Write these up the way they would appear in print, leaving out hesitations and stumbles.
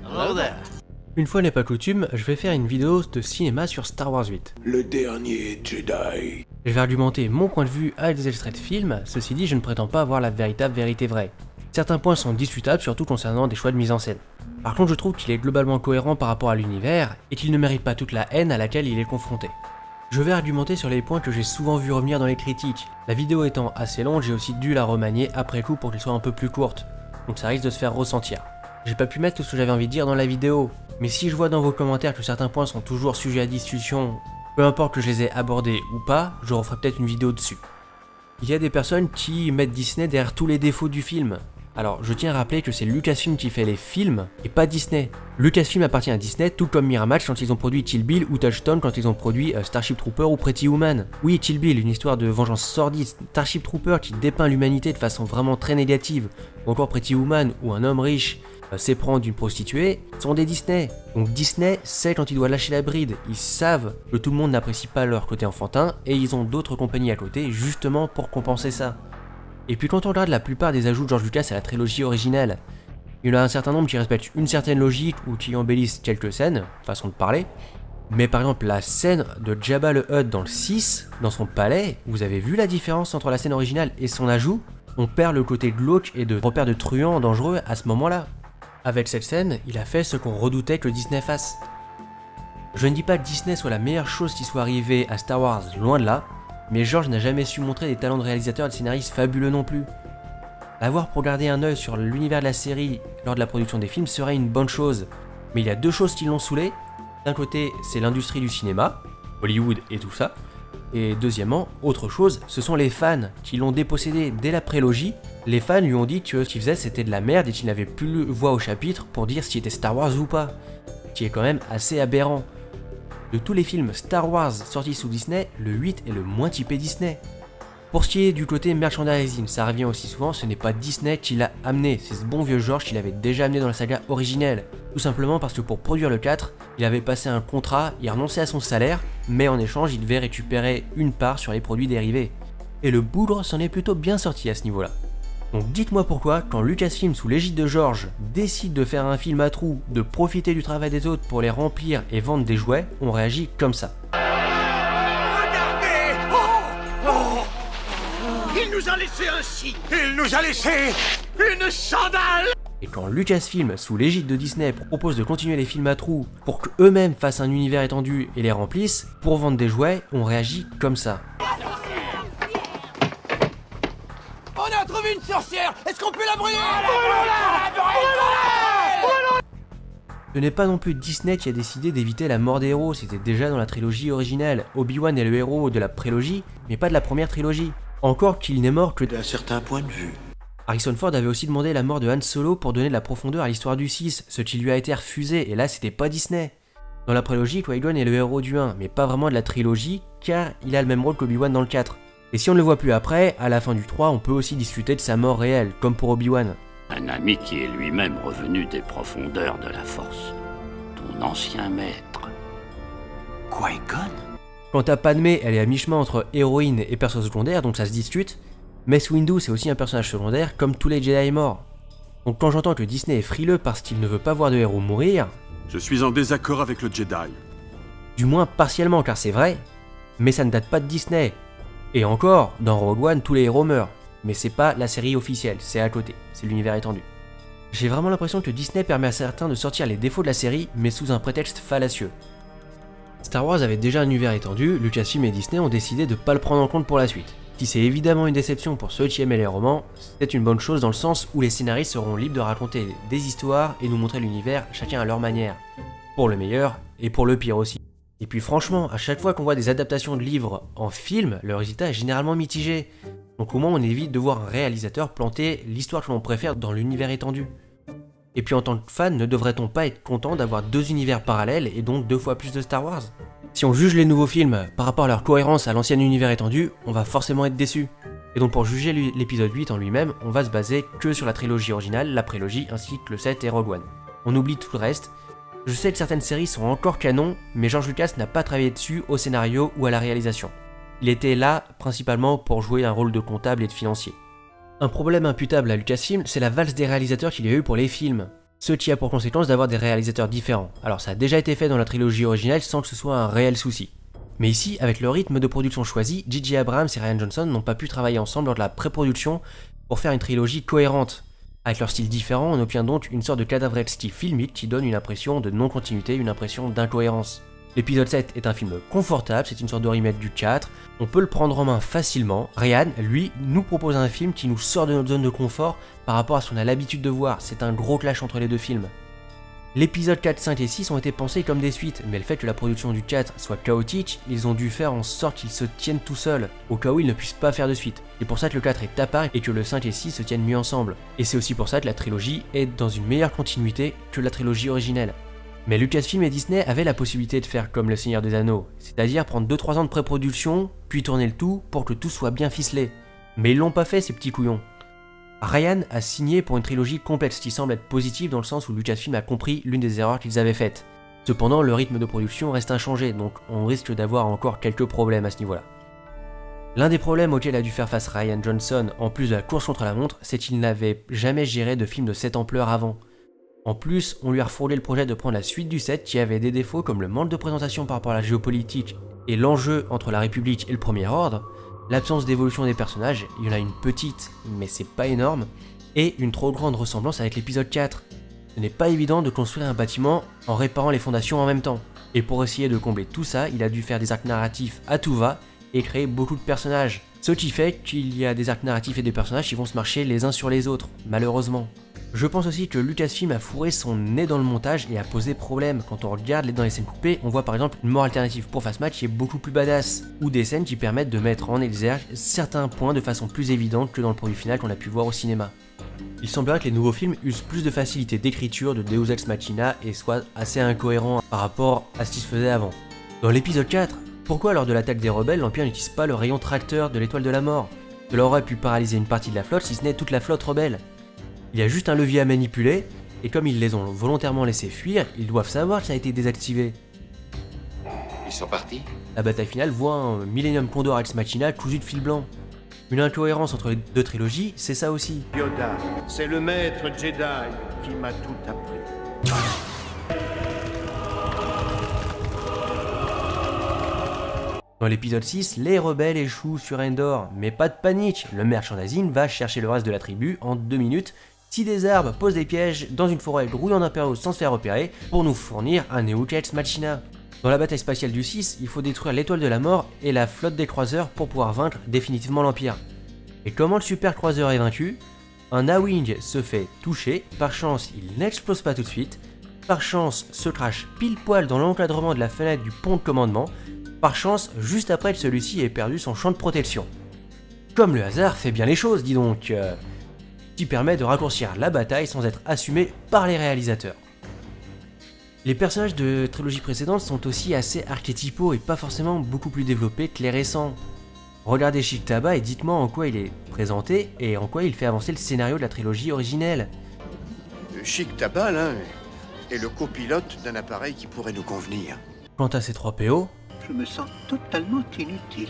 Hello there. Une fois n'est pas coutume, je vais faire une vidéo de cinéma sur Star Wars 8. Le dernier Jedi. Je vais argumenter mon point de vue avec des extraits de films, ceci dit je ne prétends pas avoir la véritable vérité vraie. Certains points sont discutables, surtout concernant des choix de mise en scène. Par contre je trouve qu'il est globalement cohérent par rapport à l'univers, et qu'il ne mérite pas toute la haine à laquelle il est confronté. Je vais argumenter sur les points que j'ai souvent vu revenir dans les critiques. La vidéo étant assez longue, j'ai aussi dû la remanier après coup pour qu'elle soit un peu plus courte, donc ça risque de se faire ressentir. J'ai pas pu mettre tout ce que j'avais envie de dire dans la vidéo, mais si je vois dans vos commentaires que certains points sont toujours sujets à discussion, peu importe que je les ai abordés ou pas, je referai peut-être une vidéo dessus. Il y a des personnes qui mettent Disney derrière tous les défauts du film. Alors, je tiens à rappeler que c'est Lucasfilm qui fait les films, et pas Disney. Lucasfilm appartient à Disney, tout comme Miramax quand ils ont produit Kill Bill, ou Touchstone quand ils ont produit Starship Trooper ou Pretty Woman. Oui, Kill Bill, une histoire de vengeance sordide, Starship Trooper qui dépeint l'humanité de façon vraiment très négative, ou encore Pretty Woman, où un homme riche s'éprend d'une prostituée, sont des Disney. Donc Disney sait quand il doit lâcher la bride, ils savent que tout le monde n'apprécie pas leur côté enfantin, et ils ont d'autres compagnies à côté justement pour compenser ça. Et puis quand on regarde la plupart des ajouts de George Lucas à la trilogie originale, il y en a un certain nombre qui respectent une certaine logique ou qui embellissent quelques scènes, façon de parler. Mais par exemple la scène de Jabba le Hutt dans le 6, dans son palais, vous avez vu la différence entre la scène originale et son ajout? On perd le côté glauque et de repère de truands dangereux à ce moment-là. Avec cette scène, il a fait ce qu'on redoutait que Disney fasse. Je ne dis pas que Disney soit la meilleure chose qui soit arrivée à Star Wars, loin de là, mais George n'a jamais su montrer des talents de réalisateur et de scénariste fabuleux non plus. Avoir pour garder un œil sur l'univers de la série lors de la production des films serait une bonne chose, mais il y a deux choses qui l'ont saoulé. D'un côté, c'est l'industrie du cinéma, Hollywood et tout ça, et deuxièmement, autre chose, ce sont les fans qui l'ont dépossédé dès la prélogie. Les fans lui ont dit que ce qu'il faisait c'était de la merde et qu'il n'avait plus voix au chapitre pour dire si c'était Star Wars ou pas, qui est quand même assez aberrant. De tous les films Star Wars sortis sous Disney, le 8 est le moins typé Disney. Pour ce qui est du côté merchandising, ça revient aussi souvent, ce n'est pas Disney qui l'a amené, c'est ce bon vieux George qui l'avait déjà amené dans la saga originelle. Tout simplement parce que pour produire le 4, il avait passé un contrat, il renonçait à son salaire, mais en échange il devait récupérer une part sur les produits dérivés. Et le bougre s'en est plutôt bien sorti à ce niveau-là. Donc dites-moi pourquoi, quand Lucasfilm sous l'égide de George décide de faire un film à trous, de profiter du travail des autres pour les remplir et vendre des jouets, on réagit comme ça. Regardez! Il nous a laissé un signe! Il nous a laissé une sandale! Et quand Lucasfilm, sous l'égide de Disney, propose de continuer les films à trous pour qu'eux-mêmes fassent un univers étendu et les remplissent, pour vendre des jouets, on réagit comme ça. On a trouvé une sorcière! Est-ce qu'on peut la brûler? Ce n'est pas non plus Disney qui a décidé d'éviter la mort des héros, c'était déjà dans la trilogie originelle. Obi-Wan est le héros de la prélogie, mais pas de la première trilogie. Encore qu'il n'est mort que D'un certain point de vue. Harrison Ford avait aussi demandé la mort de Han Solo pour donner de la profondeur à l'histoire du 6, ce qui lui a été refusé, et là c'était pas Disney. Dans la prélogie, Qui-Gon est le héros du 1, mais pas vraiment de la trilogie, car il a le même rôle qu'Obi-Wan dans le 4. Et si on ne le voit plus après, à la fin du 3, on peut aussi discuter de sa mort réelle, comme pour Obi-Wan. Un ami qui est lui-même revenu des profondeurs de la Force. Ton ancien maître. Qui-Gon? Quant à Padmé, elle est à mi-chemin entre héroïne et perso secondaire, donc ça se discute. Mace Windu, c'est aussi un personnage secondaire, comme tous les Jedi morts. Donc quand j'entends que Disney est frileux parce qu'il ne veut pas voir de héros mourir, Je suis en désaccord avec le Jedi. du moins partiellement car c'est vrai, mais ça ne date pas de Disney. Et encore, dans Rogue One, tous les héros meurent, mais c'est pas la série officielle, c'est à côté, c'est l'univers étendu. J'ai vraiment l'impression que Disney permet à certains de sortir les défauts de la série, mais sous un prétexte fallacieux. Star Wars avait déjà un univers étendu, Lucasfilm et Disney ont décidé de pas le prendre en compte pour la suite. Si c'est évidemment une déception pour ceux qui aimaient les romans, c'est une bonne chose dans le sens où les scénaristes seront libres de raconter des histoires et nous montrer l'univers chacun à leur manière. Pour le meilleur et pour le pire aussi. Et puis franchement, à chaque fois qu'on voit des adaptations de livres en film, le résultat est généralement mitigé. Donc au moins on évite de voir un réalisateur planter l'histoire que l'on préfère dans l'univers étendu. Et puis en tant que fan, ne devrait-on pas être content d'avoir deux univers parallèles et donc 2 fois plus de Star Wars? Si on juge les nouveaux films par rapport à leur cohérence à l'ancien univers étendu, on va forcément être déçu. Et donc pour juger l'épisode 8 en lui-même, on va se baser que sur la trilogie originale, la prélogie ainsi que le 7 et Rogue One. On oublie tout le reste. Je sais que certaines séries sont encore canon, mais George Lucas n'a pas travaillé dessus au scénario ou à la réalisation. Il était là principalement pour jouer un rôle de comptable et de financier. Un problème imputable à Lucasfilm, c'est la valse des réalisateurs qu'il y a eu pour les films. Ce qui a pour conséquence d'avoir des réalisateurs différents. Alors ça a déjà été fait dans la trilogie originale sans que ce soit un réel souci. Mais ici, avec le rythme de production choisi, J.J. Abrams et Rian Johnson n'ont pas pu travailler ensemble lors de la pré-production pour faire une trilogie cohérente. Avec leur style différent, on obtient donc une sorte de cadavresque filmique qui donne une impression de non-continuité, une impression d'incohérence. L'épisode 7 est un film confortable, c'est une sorte de remake du 4, on peut le prendre en main facilement. Rian, lui, nous propose un film qui nous sort de notre zone de confort par rapport à ce qu'on a l'habitude de voir, c'est un gros clash entre les deux films. L'épisode 4, 5 et 6 ont été pensés comme des suites, mais le fait que la production du 4 soit chaotique, ils ont dû faire en sorte qu'ils se tiennent tout seuls, au cas où ils ne puissent pas faire de suite. C'est pour ça que le 4 est à part et que le 5 et 6 se tiennent mieux ensemble. Et c'est aussi pour ça que la trilogie est dans une meilleure continuité que la trilogie originelle. Mais Lucasfilm et Disney avaient la possibilité de faire comme Le Seigneur des Anneaux, c'est-à-dire prendre 2-3 ans de pré-production, puis tourner le tout pour que tout soit bien ficelé. Mais ils l'ont pas fait, ces petits couillons. Rian a signé pour une trilogie complexe qui semble être positive dans le sens où Lucasfilm a compris l'une des erreurs qu'ils avaient faites. Cependant, le rythme de production reste inchangé, donc on risque d'avoir encore quelques problèmes à ce niveau-là. L'un des problèmes auxquels a dû faire face Rian Johnson, en plus de la course contre la montre, c'est qu'il n'avait jamais géré de film de cette ampleur avant. En plus, on lui a refourgué le projet de prendre la suite du 7 qui avait des défauts comme le manque de présentation par rapport à la géopolitique et l'enjeu entre la République et le Premier Ordre, l'absence d'évolution des personnages, il y en a une petite, mais c'est pas énorme, et une trop grande ressemblance avec l'épisode 4. Ce n'est pas évident de construire un bâtiment en réparant les fondations en même temps. Et pour essayer de combler tout ça, il a dû faire des arcs narratifs à tout va et créer beaucoup de personnages. Ce qui fait qu'il y a des arcs narratifs et des personnages qui vont se marcher les uns sur les autres, malheureusement. Je pense aussi que Lucasfilm a fourré son nez dans le montage et a posé problème. Quand on regarde dans les scènes coupées, on voit par exemple une mort alternative pour Phasma qui est beaucoup plus badass, ou des scènes qui permettent de mettre en exergue certains points de façon plus évidente que dans le produit final qu'on a pu voir au cinéma. Il semblerait que les nouveaux films usent plus de facilité d'écriture, de Deus Ex Machina et soient assez incohérents par rapport à ce qui se faisait avant. Dans l'épisode 4, pourquoi lors de l'attaque des rebelles, l'Empire n'utilise pas le rayon tracteur de l'étoile de la mort? Cela aurait pu paralyser une partie de la flotte si ce n'est toute la flotte rebelle. Il y a juste un levier à manipuler, et comme ils les ont volontairement laissés fuir, ils doivent savoir que ça a été désactivé. Ils sont partis? La bataille finale voit un Millennium Condor Ex Machina cousu de fil blanc. Une incohérence entre les deux trilogies, c'est ça aussi. Yoda, c'est le maître Jedi qui m'a tout appris. Dans l'épisode 6, les rebelles échouent sur Endor, mais pas de panique, le merchandising va chercher le reste de la tribu en 2 minutes, tire des arbres, pose des pièges dans une forêt grouillant d'impériaux sans se faire repérer pour nous fournir un Neo Ex Machina. Dans la bataille spatiale du 6, il faut détruire l'étoile de la mort et la flotte des croiseurs pour pouvoir vaincre définitivement l'Empire. Et comment le super croiseur est vaincu? Un A-Wing se fait toucher, par chance il n'explose pas tout de suite, par chance se crache pile poil dans l'encadrement de la fenêtre du pont de commandement, par chance juste après que celui-ci ait perdu son champ de protection. Comme le hasard fait bien les choses, dis donc, qui permet de raccourcir la bataille sans être assumé par les réalisateurs. Les personnages de trilogie précédente sont aussi assez archétypaux et pas forcément beaucoup plus développés que les récents. Regardez Chic Taba et dites-moi en quoi il est présenté et en quoi il fait avancer le scénario de la trilogie originelle. Chic Taba, là, est le copilote d'un appareil qui pourrait nous convenir. Quant à ces 3 PO, Je me sens totalement inutile.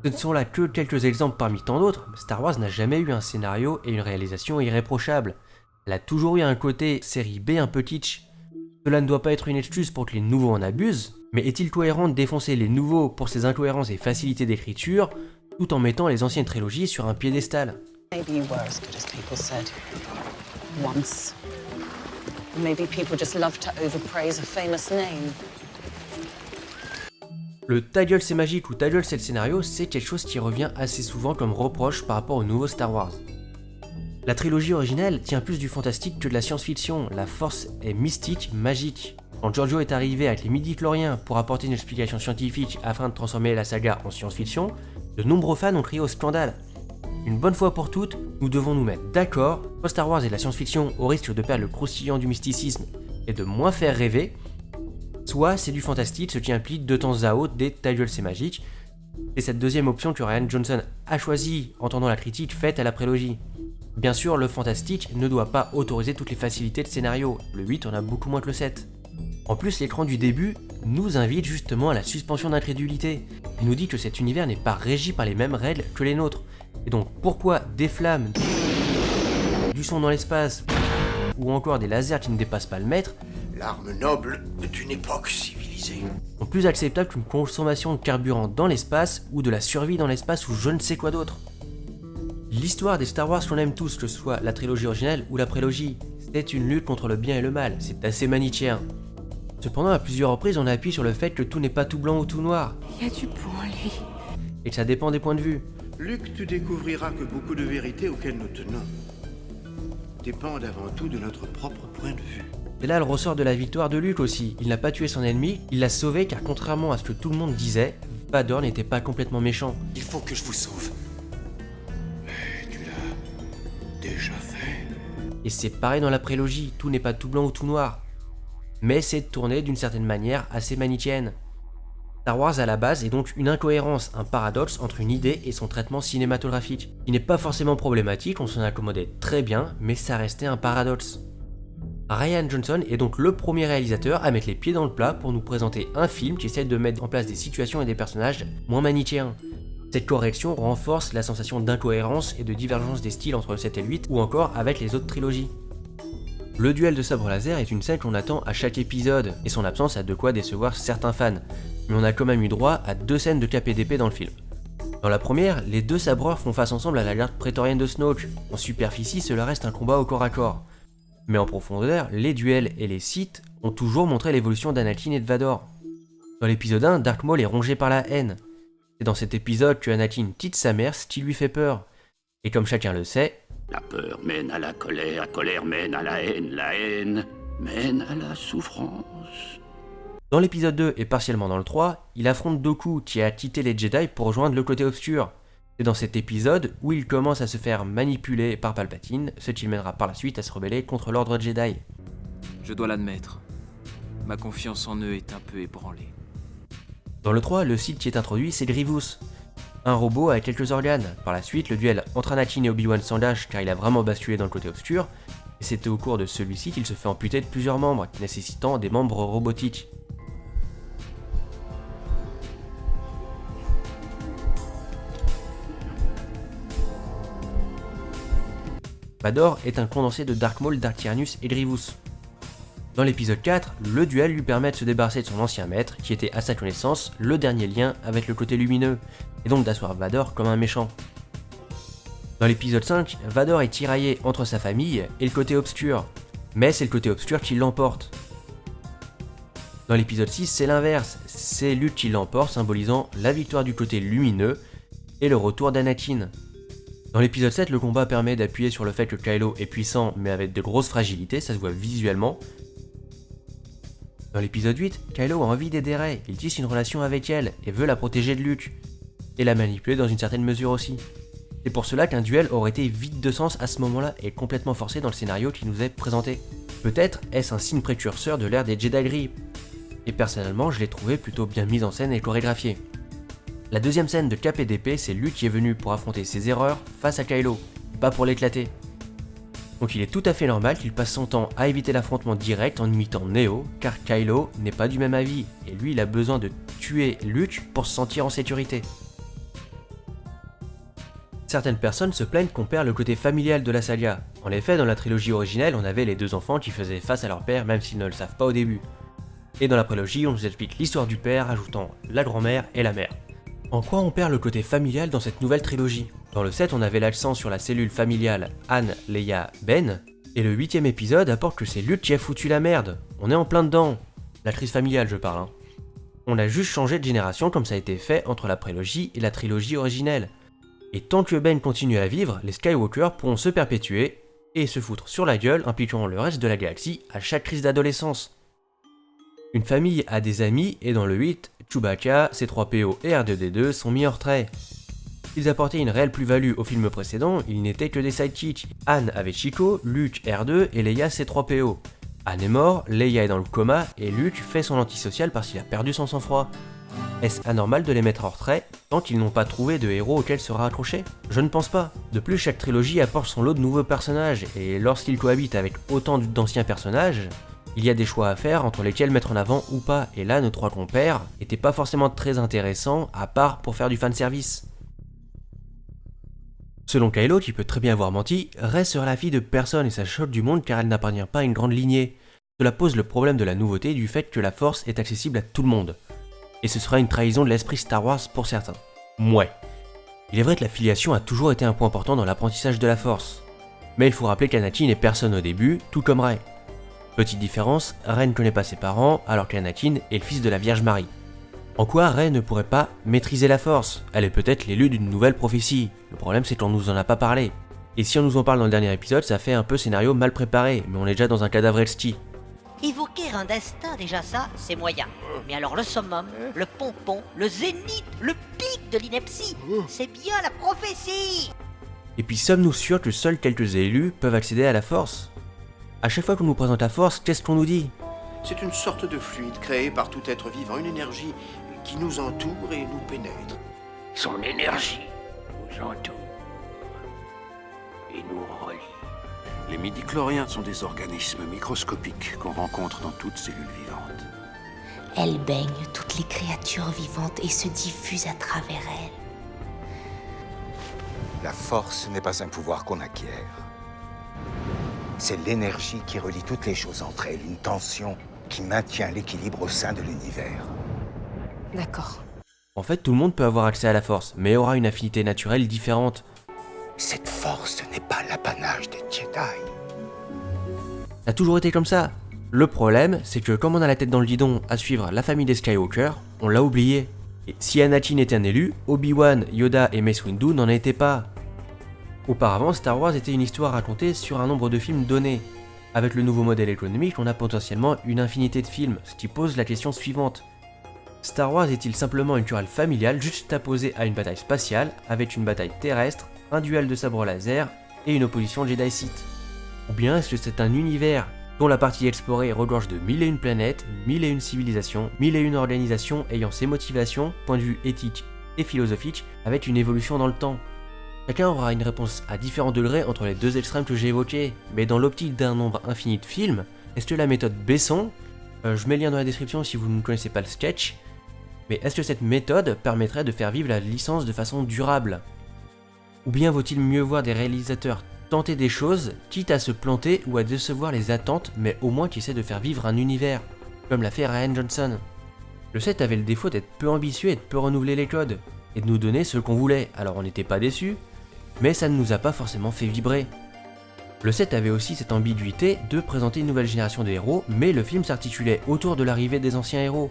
ce ne sont là que quelques exemples parmi tant d'autres. Star Wars n'a jamais eu un scénario et une réalisation irréprochables. Elle a toujours eu un côté série B un peu kitsch. Cela ne doit pas être une excuse pour que les nouveaux en abusent, mais est-il cohérent de défoncer les nouveaux pour ses incohérences et facilités d'écriture, tout en mettant les anciennes trilogies sur un piédestal? Maybe you were as good as people said. Once. Maybe people just love to overpraise a famous name. Le ta gueule c'est magique ou ta gueule c'est le scénario, c'est quelque chose qui revient assez souvent comme reproche par rapport au nouveau Star Wars. La trilogie originelle tient plus du fantastique que de la science-fiction, la force est mystique, magique. Quand Giorgio est arrivé avec les midi-chloriens pour apporter une explication scientifique afin de transformer la saga en science-fiction, de nombreux fans ont crié au scandale. Une bonne fois pour toutes, nous devons nous mettre d'accord, soit Star Wars est de la science-fiction au risque de perdre le croustillant du mysticisme et de moins faire rêver, soit c'est du fantastique, ce qui implique de temps à autre des ta gueule c'est magique. C'est cette deuxième option que Rian Johnson a choisie, entendant la critique faite à la prélogie. Bien sûr, le fantastique ne doit pas autoriser toutes les facilités de scénario, le 8 en a beaucoup moins que le 7. En plus, l'écran du début nous invite justement à la suspension d'incrédulité. Il nous dit que cet univers n'est pas régi par les mêmes règles que les nôtres. Et donc pourquoi des flammes, du son dans l'espace, ou encore des lasers qui ne dépassent pas le mètre, L'arme noble d'une époque civilisée. sont plus acceptables qu'une consommation de carburant dans l'espace ou de la survie dans l'espace ou je ne sais quoi d'autre. L'histoire des Star Wars qu'on aime tous, que ce soit la trilogie originale ou la prélogie, c'est une lutte contre le bien et le mal, c'est assez manichéen. Cependant, à plusieurs reprises, on appuie sur le fait que tout n'est pas tout blanc ou tout noir, Il y a du bon en lui. et que ça dépend des points de vue. Luc, tu découvriras que beaucoup de vérités auxquelles nous tenons dépendent avant tout de notre propre point de vue. Et là, le ressort de la victoire de Luke aussi. Il n'a pas tué son ennemi, il l'a sauvé car contrairement à ce que tout le monde disait, Vador n'était pas complètement méchant. Il faut que je vous sauve. Et tu l'as déjà fait. Et c'est pareil dans la prélogie, tout n'est pas tout blanc ou tout noir. Mais c'est tourné d'une certaine manière assez manichéenne. Star Wars à la base est donc une incohérence, un paradoxe entre une idée et son traitement cinématographique. Il n'est pas forcément problématique, on s'en accommodait très bien, mais ça restait un paradoxe. Rian Johnson est donc le premier réalisateur à mettre les pieds dans le plat pour nous présenter un film qui essaie de mettre en place des situations et des personnages moins manichéens. Cette correction renforce la sensation d'incohérence et de divergence des styles entre le 7 et le 8 ou encore avec les autres trilogies. Le duel de sabre laser est une scène qu'on attend à chaque épisode et son absence a de quoi décevoir certains fans, mais on a quand même eu droit à 2 scènes de KPDP dans le film. Dans la première, les 2 sabreurs font face ensemble à la garde prétorienne de Snoke. En superficie, cela reste un combat au corps à corps. Mais en profondeur, les duels et les Sith ont toujours montré l'évolution d'Anakin et de Vador. Dans l'épisode 1, Darth Maul est rongé par la haine. C'est dans cet épisode que Anakin quitte sa mère, ce qui lui fait peur. Et comme chacun le sait, La peur mène à la colère mène à la haine mène à la souffrance. dans l'épisode 2 et partiellement dans le 3, il affronte Dooku qui a quitté les Jedi pour rejoindre le côté obscur. C'est dans cet épisode où il commence à se faire manipuler par Palpatine, ce qui le mènera par la suite à se rebeller contre l'ordre Jedi. Je dois l'admettre, ma confiance en eux est un peu ébranlée. Dans le 3, le Sith qui est introduit, c'est Grievous, un robot avec quelques organes. Par la suite, le duel entre Anakin et Obi-Wan s'engage car il a vraiment basculé dans le côté obscur, et c'est au cours de celui-ci qu'il se fait amputer de plusieurs membres, nécessitant des membres robotiques. Vador est un condensé de Dark Maul, Dark Tyrannus et Grievous. Dans l'épisode 4, le duel lui permet de se débarrasser de son ancien maître, qui était à sa connaissance le dernier lien avec le côté lumineux, et donc d'asseoir Vador comme un méchant. Dans l'épisode 5, Vador est tiraillé entre sa famille et le côté obscur, mais c'est le côté obscur qui l'emporte. Dans l'épisode 6, c'est l'inverse, c'est Luke qui l'emporte, symbolisant la victoire du côté lumineux et le retour d'Anakin. Dans l'épisode 7, le combat permet d'appuyer sur le fait que Kylo est puissant mais avec de grosses fragilités, ça se voit visuellement. Dans l'épisode 8, Kylo a envie d'aider Rey, il tisse une relation avec elle et veut la protéger de Luke, et la manipuler dans une certaine mesure aussi. C'est pour cela qu'un duel aurait été vide de sens à ce moment-là et complètement forcé dans le scénario qui nous est présenté. Peut-être est-ce un signe précurseur de l'ère des Jedi gris, et personnellement je l'ai trouvé plutôt bien mise en scène et chorégraphié. La deuxième scène de KPDP, c'est Luke qui est venu pour affronter ses erreurs face à Kylo, pas pour l'éclater. Donc il est tout à fait normal qu'il passe son temps à éviter l'affrontement direct en imitant Neo, car Kylo n'est pas du même avis, et lui il a besoin de tuer Luke pour se sentir en sécurité. Certaines personnes se plaignent qu'on perd le côté familial de la saga. En effet, dans la trilogie originelle, on avait les 2 enfants qui faisaient face à leur père même s'ils ne le savent pas au début. Et dans la prélogie, on nous explique l'histoire du père, ajoutant la grand-mère et la mère. En quoi on perd le côté familial dans cette nouvelle trilogie? Dans le 7, on avait l'accent sur la cellule familiale Han, Leia, Ben, et le 8ème épisode apporte que c'est Luke qui a foutu la merde. On est en plein dedans. La crise familiale, je parle. On a juste changé de génération comme ça a été fait entre la prélogie et la trilogie originelle. Et tant que Ben continue à vivre, les Skywalker pourront se perpétuer et se foutre sur la gueule, impliquant le reste de la galaxie à chaque crise d'adolescence. Une famille a des amis et dans le 8, Chewbacca, C3PO et R2D2 sont mis en retrait. S'ils apportaient une réelle plus-value au film précédent, ils n'étaient que des sidekicks. Han avait Chico, Luke R2 et Leia C3PO. Han est mort, Leia est dans le coma et Luke fait son antisocial parce qu'il a perdu son sang-froid. Est-ce anormal de les mettre en retrait tant qu'ils n'ont pas trouvé de héros auxquels se raccrocher? Je ne pense pas. De plus, chaque trilogie apporte son lot de nouveaux personnages et lorsqu'ils cohabitent avec autant d'anciens personnages, il y a des choix à faire entre lesquels mettre en avant ou pas, et là nos 3 compères étaient pas forcément très intéressants à part pour faire du fanservice. Selon Kylo, qui peut très bien avoir menti, Rey sera la fille de personne et ça choque du monde car elle n'appartient pas à une grande lignée. Cela pose le problème de la nouveauté du fait que la Force est accessible à tout le monde. Et ce sera une trahison de l'esprit Star Wars pour certains. Mouais. Il est vrai que la filiation a toujours été un point important dans l'apprentissage de la Force. Mais il faut rappeler qu'Anakin n'est personne au début, tout comme Rey. Petite différence, Rey ne connaît pas ses parents, alors qu'Anakin est le fils de la Vierge Marie. En quoi Rey ne pourrait pas maîtriser la Force? Elle est peut-être l'élu d'une nouvelle prophétie. Le problème c'est qu'on nous en a pas parlé. Et si on nous en parle dans le dernier épisode, ça fait un peu scénario mal préparé, mais on est déjà dans un cadavre Elsti. Évoquer un destin, déjà ça, c'est moyen. Mais alors le summum, le pompon, le zénith, le pic de l'ineptie, c'est bien la prophétie. Et puis sommes-nous sûrs que seuls quelques élus peuvent accéder à la Force? À chaque fois qu'on nous présente la Force, qu'est-ce qu'on nous dit? C'est une sorte de fluide créé par tout être vivant, une énergie qui nous entoure et nous pénètre. Son énergie nous entoure et nous relie. Les midi-chloriens sont des organismes microscopiques qu'on rencontre dans toute cellule vivante. Elle baigne toutes les créatures vivantes et se diffuse à travers elles. La force n'est pas un pouvoir qu'on acquiert. C'est l'énergie qui relie toutes les choses entre elles, une tension qui maintient l'équilibre au sein de l'univers. D'accord. En fait, tout le monde peut avoir accès à la Force, mais aura une affinité naturelle différente. Cette force n'est pas l'apanage des Jedi. Ça a toujours été comme ça. Le problème, c'est que comme on a la tête dans le guidon à suivre la famille des Skywalker, on l'a oublié. Et si Anakin était un élu, Obi-Wan, Yoda et Mace Windu n'en étaient pas. Auparavant, Star Wars était une histoire racontée sur un nombre de films donné. Avec le nouveau modèle économique, on a potentiellement une infinité de films, ce qui pose la question suivante. Star Wars est-il simplement une querelle familiale juxtaposée à une bataille spatiale, avec une bataille terrestre, un duel de sabre laser et une opposition Jedi-Sith? Ou bien est-ce que c'est un univers dont la partie explorée regorge de 1001 planètes, 1001 civilisations, 1001 organisations ayant ses motivations, point de vue éthique et philosophique, avec une évolution dans le temps? Chacun aura une réponse à différents degrés entre les deux extrêmes que j'ai évoqués, mais dans l'optique d'un nombre infini de films, est-ce que la méthode Besson, je mets le lien dans la description si vous ne connaissez pas le sketch, mais est-ce que cette méthode permettrait de faire vivre la licence de façon durable? Ou bien vaut-il mieux voir des réalisateurs tenter des choses, quitte à se planter ou à décevoir les attentes, mais au moins qui essaient de faire vivre un univers, comme l'a fait Rian Johnson? Le 7 avait le défaut d'être peu ambitieux et de peu renouveler les codes, et de nous donner ce qu'on voulait, alors on n'était pas déçus, mais ça ne nous a pas forcément fait vibrer. Le 7 avait aussi cette ambiguïté de présenter une nouvelle génération de héros, mais le film s'articulait autour de l'arrivée des anciens héros.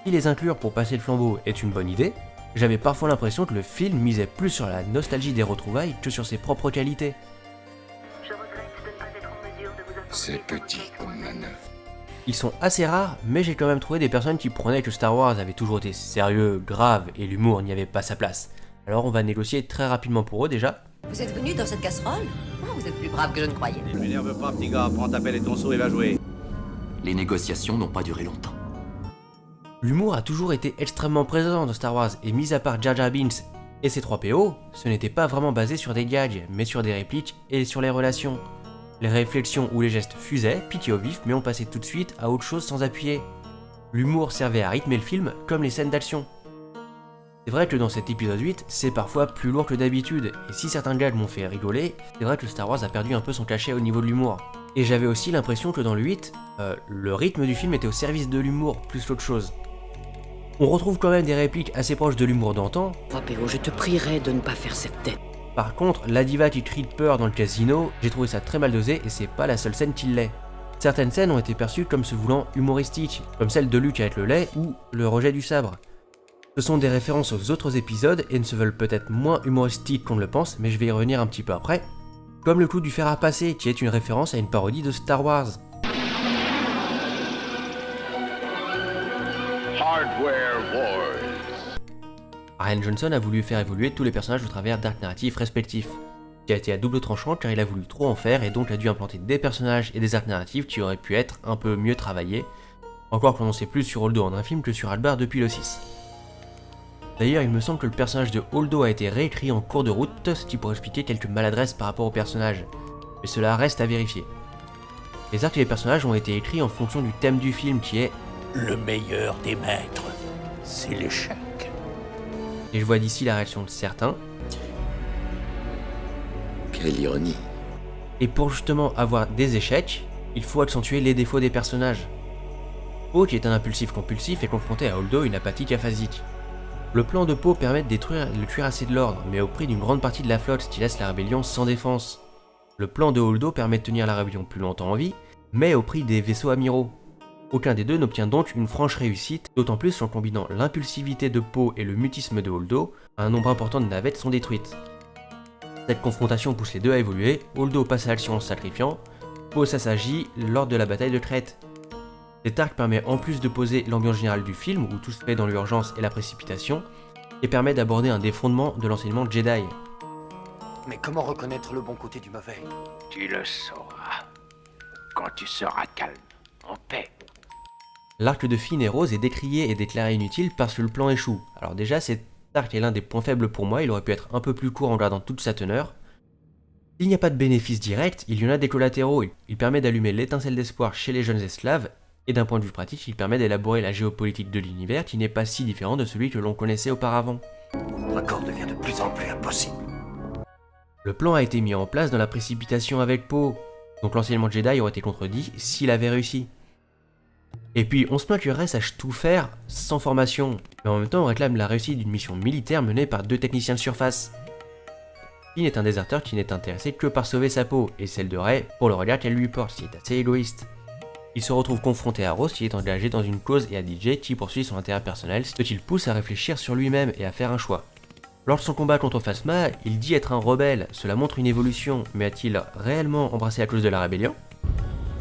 Si les inclure pour passer le flambeau est une bonne idée, j'avais parfois l'impression que le film misait plus sur la nostalgie des retrouvailles que sur ses propres qualités. C'est petit comme manœuvre. Ils sont assez rares, mais j'ai quand même trouvé des personnes qui prenaient que Star Wars avait toujours été sérieux, grave, et l'humour n'y avait pas sa place. Alors on va négocier très rapidement pour eux déjà. Vous êtes venu dans cette casserole? Oh, vous êtes plus brave que je ne croyais. Ne m'énerve pas, petit gars, prends ta pelle et ton seau et va jouer. Les négociations n'ont pas duré longtemps. L'humour a toujours été extrêmement présent dans Star Wars, et mis à part Jar Jar Binks et ses 3 PO, ce n'était pas vraiment basé sur des gags, mais sur des répliques et sur les relations. Les réflexions ou les gestes fusaient, piquaient au vif, mais on passait tout de suite à autre chose sans appuyer. L'humour servait à rythmer le film, comme les scènes d'action. C'est vrai que dans cet épisode 8, c'est parfois plus lourd que d'habitude, et si certains gags m'ont fait rigoler, c'est vrai que Star Wars a perdu un peu son cachet au niveau de l'humour. Et j'avais aussi l'impression que dans le 8, le rythme du film était au service de l'humour plus qu'autre chose. On retrouve quand même des répliques assez proches de l'humour d'antan. Papéo, je te prierai de ne pas faire cette tête. Par contre, la diva qui crie de peur dans le casino, j'ai trouvé ça très mal dosé et c'est pas la seule scène qui l'est. Certaines scènes ont été perçues comme se voulant humoristiques, comme celle de Luke avec le lait ou le rejet du sabre. Ce sont des références aux autres épisodes et ne se veulent peut-être moins humoristiques qu'on ne le pense, mais je vais y revenir un petit peu après. Comme le coup du fer à passer, qui est une référence à une parodie de Star Wars. Hardware Wars. Rian Johnson a voulu faire évoluer tous les personnages au travers d'arcs narratifs respectifs, qui a été à double tranchant car il a voulu trop en faire et donc a dû implanter des personnages et des arcs narratifs qui auraient pu être un peu mieux travaillés, encore qu'on en sait plus sur Holdo en un film que sur Albar depuis le 6. D'ailleurs, il me semble que le personnage de Holdo a été réécrit en cours de route, ce qui pourrait expliquer quelques maladresses par rapport au personnage, mais cela reste à vérifier. Les arcs et les personnages ont été écrits en fonction du thème du film qui est Le meilleur des maîtres, c'est l'échec. Et je vois d'ici la réaction de certains. Quelle ironie. Et pour justement avoir des échecs, il faut accentuer les défauts des personnages. Poe, qui est un impulsif compulsif, est confronté à Holdo, une apathique aphasique. Le plan de Poe permet de détruire le cuirassé de l'ordre, mais au prix d'une grande partie de la flotte, ce qui laisse la rébellion sans défense. Le plan de Holdo permet de tenir la rébellion plus longtemps en vie, mais au prix des vaisseaux amiraux. Aucun des deux n'obtient donc une franche réussite, d'autant plus en combinant l'impulsivité de Poe et le mutisme de Holdo, un nombre important de navettes sont détruites. Cette confrontation pousse les deux à évoluer, Holdo passe à l'action en se sacrifiant, Poe s'assagit lors de la bataille de Crète. Cet arc permet en plus de poser l'ambiance générale du film, où tout se fait dans l'urgence et la précipitation, et permet d'aborder un des fondements de l'enseignement Jedi. Mais comment reconnaître le bon côté du mauvais? Tu le sauras quand tu seras calme, en paix. L'arc de Finn et Rose est décrié et déclaré inutile parce que le plan échoue. Alors déjà, cet arc est l'un des points faibles pour moi, il aurait pu être un peu plus court en gardant toute sa teneur. S'il n'y a pas de bénéfice direct, il y en a des collatéraux. Il permet d'allumer l'étincelle d'espoir chez les jeunes esclaves, et d'un point de vue pratique, il permet d'élaborer la géopolitique de l'univers qui n'est pas si différent de celui que l'on connaissait auparavant. L'accord devient de plus en plus impossible. Le plan a été mis en place dans la précipitation avec Poe, donc l'enseignement Jedi aurait été contredit s'il avait réussi. Et puis on se plaint que Rey sache tout faire sans formation, mais en même temps on réclame la réussite d'une mission militaire menée par 2 techniciens de surface. Finn est un déserteur qui n'est intéressé que par sauver sa peau, et celle de Rey pour le regard qu'elle lui porte, qui est assez égoïste. Il se retrouve confronté à Rose qui est engagé dans une cause et à DJ qui poursuit son intérêt personnel, ce qui le pousse à réfléchir sur lui-même et à faire un choix. Lors de son combat contre Phasma, il dit être un rebelle, cela montre une évolution, mais a-t-il réellement embrassé la cause de la rébellion?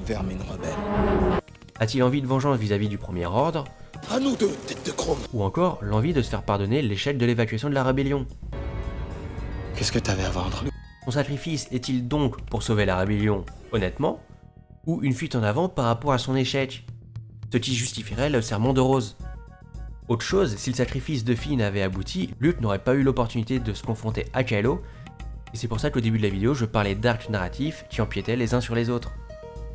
Vermine rebelle. A-t-il envie de vengeance vis-à-vis du Premier Ordre? À nous deux, tête de chrome. Ou encore l'envie de se faire pardonner l'échec de l'évacuation de la rébellion? Qu'est-ce que t'avais à vendre? Son sacrifice est-il donc pour sauver la rébellion, honnêtement, ou une fuite en avant par rapport à son échec, ce qui justifierait le serment de Rose? Autre chose, si le sacrifice de Finn avait abouti, Luke n'aurait pas eu l'opportunité de se confronter à Kylo, et c'est pour ça qu'au début de la vidéo je parlais d'arcs narratifs qui empiétaient les uns sur les autres.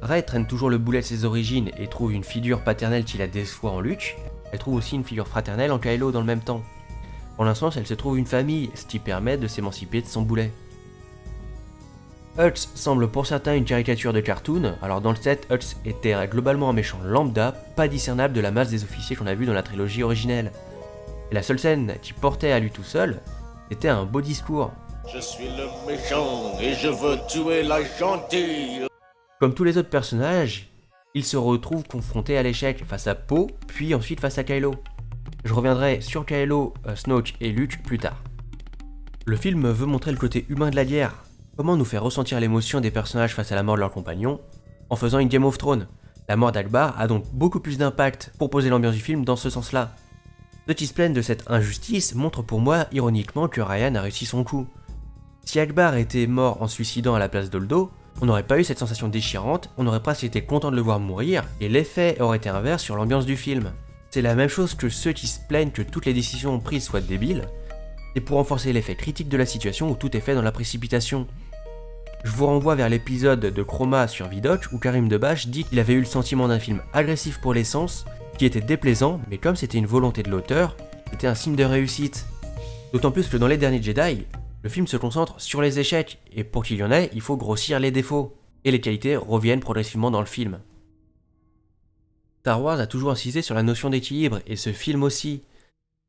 Rey traîne toujours le boulet de ses origines et trouve une figure paternelle qui la déçoit en Luke, elle trouve aussi une figure fraternelle en Kylo dans le même temps. En un sens, elle se trouve une famille, ce qui permet de s'émanciper de son boulet. Hux semble pour certains une caricature de cartoon, alors dans le set, Hux était globalement un méchant lambda, pas discernable de la masse des officiers qu'on a vu dans la trilogie originelle. Et la seule scène qui portait à lui tout seul, c'était un beau discours. Je suis le méchant et je veux tuer la gentille. Comme tous les autres personnages, il se retrouve confronté à l'échec face à Poe, puis ensuite face à Kylo. Je reviendrai sur Kylo, Snoke et Luke plus tard. Le film veut montrer le côté humain de la guerre. Comment nous faire ressentir l'émotion des personnages face à la mort de leurs compagnons en faisant une Game of Thrones. La mort d'Akbar a donc beaucoup plus d'impact pour poser l'ambiance du film dans ce sens-là. Ceux qui se plaignent de cette injustice montrent pour moi ironiquement que Ryan a réussi son coup. Si Akbar était mort en se suicidant à la place d'Holdo, on n'aurait pas eu cette sensation déchirante, on aurait presque été content de le voir mourir, et l'effet aurait été inverse sur l'ambiance du film. C'est la même chose que ceux qui se plaignent que toutes les décisions prises soient débiles, c'est pour renforcer l'effet critique de la situation où tout est fait dans la précipitation. Je vous renvoie vers l'épisode de Chroma sur Vidoc où Karim Debache dit qu'il avait eu le sentiment d'un film agressif pour l'essence, qui était déplaisant, mais comme c'était une volonté de l'auteur, c'était un signe de réussite. D'autant plus que dans les derniers Jedi, le film se concentre sur les échecs, et pour qu'il y en ait, il faut grossir les défauts, et les qualités reviennent progressivement dans le film. Star Wars a toujours insisté sur la notion d'équilibre, et ce film aussi.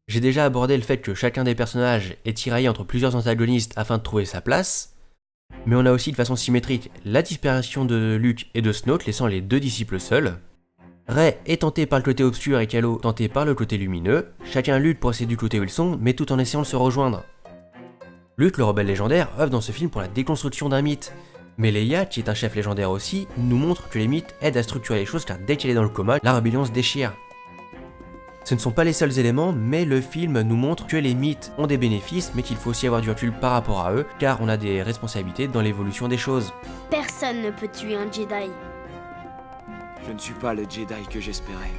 J'ai déjà abordé le fait que chacun des personnages est tiraillé entre plusieurs antagonistes afin de trouver sa place, mais on a aussi de façon symétrique la disparition de Luke et de Snoke laissant les deux disciples seuls. Rey est tenté par le côté obscur et Kylo tenté par le côté lumineux, chacun lutte pour essayer du côté où ils sont, mais tout en essayant de se rejoindre. Luke, le rebelle légendaire, œuvre dans ce film pour la déconstruction d'un mythe, mais Leia, qui est un chef légendaire aussi, nous montre que les mythes aident à structurer les choses car dès qu'elle est dans le coma, la rébellion se déchire. Ce ne sont pas les seuls éléments, mais le film nous montre que les mythes ont des bénéfices, mais qu'il faut aussi avoir du recul par rapport à eux, car on a des responsabilités dans l'évolution des choses. Personne ne peut tuer un Jedi. Je ne suis pas le Jedi que j'espérais.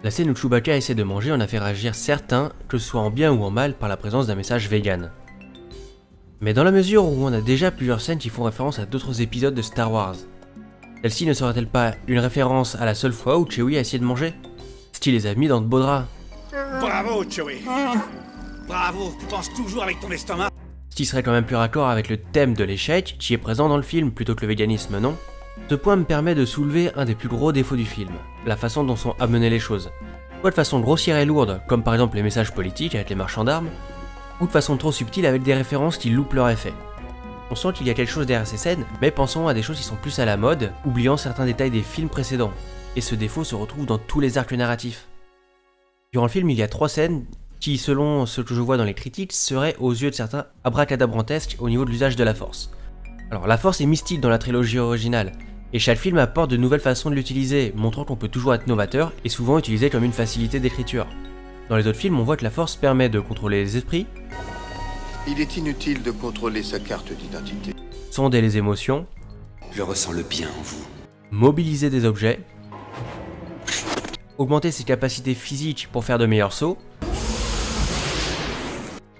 La scène où Chewbacca essaie de manger en a fait réagir certains, que ce soit en bien ou en mal, par la présence d'un message vegan. Mais dans la mesure où on a déjà plusieurs scènes qui font référence à d'autres épisodes de Star Wars, celle-ci ne serait-elle pas une référence à la seule fois où Chewie a essayé de manger ? Style les a mis dans de beaux draps. Bravo, Chewie. Bravo, tu penses toujours avec ton estomac. ce qui serait quand même plus raccord avec le thème de l'échec qui est présent dans le film plutôt que le véganisme, non? Ce point me permet de soulever un des plus gros défauts du film, la façon dont sont amenées les choses. Soit de façon grossière et lourde, comme par exemple les messages politiques avec les marchands d'armes, ou de façon trop subtile avec des références qui loupent leur effet. On sent qu'il y a quelque chose derrière ces scènes, mais pensons à des choses qui sont plus à la mode, oubliant certains détails des films précédents, et ce défaut se retrouve dans tous les arcs narratifs. Durant le film, il y a 3 scènes qui, selon ce que je vois dans les critiques, seraient aux yeux de certains abracadabrantesques au niveau de l'usage de la force. Alors la force est mystique dans la trilogie originale, et chaque film apporte de nouvelles façons de l'utiliser, montrant qu'on peut toujours être novateur et souvent utilisé comme une facilité d'écriture. Dans les autres films, on voit que la force permet de contrôler les esprits, Il est inutile de contrôler sa carte d'identité. sonder les émotions, Je ressens le bien en vous. mobiliser des objets, augmenter ses capacités physiques pour faire de meilleurs sauts,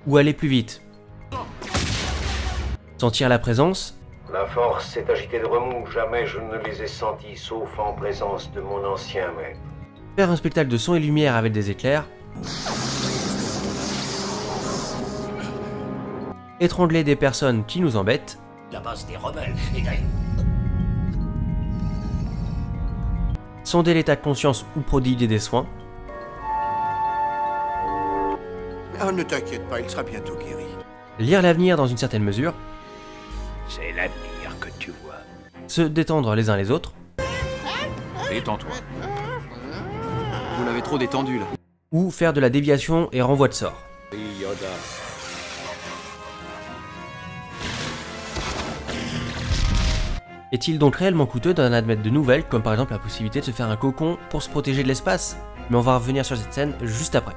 ou aller plus vite. Sentir la présence, La force s'est agitée de remous, jamais je ne les ai sentis sauf en présence de mon ancien maître. faire un spectacle de son et lumière avec des éclairs, étrangler des personnes qui nous embêtent, La base des rebelles et sonder l'état de conscience ou prodiguer des soins, Ah, ne t'inquiète pas, il sera bientôt guéri. lire l'avenir dans une certaine mesure, C'est l'avenir que tu vois. se détendre les uns les autres, Détends-toi. Vous l'avez trop détendu, là. ou faire de la déviation et renvoi de sort. Yoda. Est-il donc réellement coûteux d'en admettre de nouvelles, comme par exemple la possibilité de se faire un cocon pour se protéger de l'espace? Mais on va revenir sur cette scène juste après.